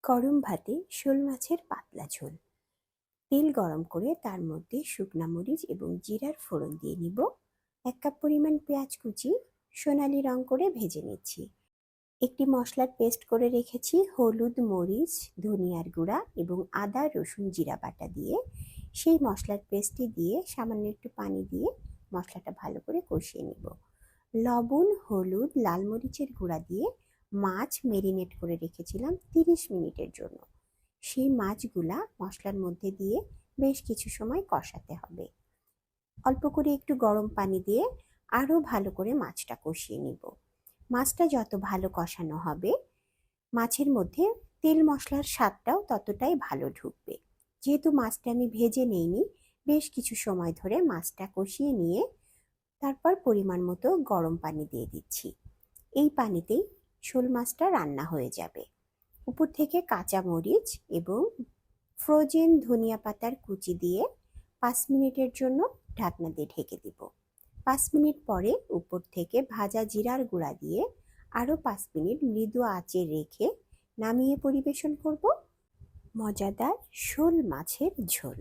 গরম ভাতে শোল মাছের পাতলা ঝোল। তেল গরম করে তার মধ্যে শুকনা মরিচ এবং জিরার ফোড়ন দিয়ে নিব। 1 কাপ পরিমাণ পেঁয়াজ কুচি সোনালী রং করে ভেজে নিচ্ছি। একটি মশলার পেস্ট করে রেখেছি, হলুদ, মরিচ, ধনিয়ার গুঁড়া এবং আদা রসুন জিরা বাটা দিয়ে সেই মশলার পেস্টটি দিয়ে সামান্য একটু পানি দিয়ে মশলাটা ভালো করে কষিয়ে নিব। লবণ, হলুদ, লাল মরিচের গুঁড়া দিয়ে মাছ মেরিনেট করে রেখেছিলাম 30 মিনিটের জন্য। সেই মাছগুলা মশলার মধ্যে দিয়ে বেশ কিছু সময় কষাতে হবে। অল্প করে একটু গরম পানি দিয়ে আরো ভালো করে মাছটা কষিয়ে নিব। মাছটা যত ভালো কষানো হবে, মাছের মধ্যে তেল মশলার স্বাদটাও ততটাই ভালো ঢুকবে। যেহেতু মাছটা আমি ভেজে নেইনি, বেশ কিছু সময় ধরে মাছটা কষিয়ে নিয়ে তারপর পরিমাণ মতো গরম পানি দিয়ে দিচ্ছি। এই পানিতেই শোল মাছটা রান্না হয়ে যাবে। উপর থেকে কাঁচা মরিচ এবং ফ্রোজেন ধনিয়া পাতার কুচি দিয়ে 5 মিনিটের জন্য ঢাকনা দিয়ে ঢেকে দিব। 5 মিনিট পরে উপর থেকে ভাজা জিরার গুঁড়া দিয়ে আরও 5 মিনিট মৃদু আঁচে রেখে নামিয়ে পরিবেশন করব মজাদার শোল মাছের ঝোল।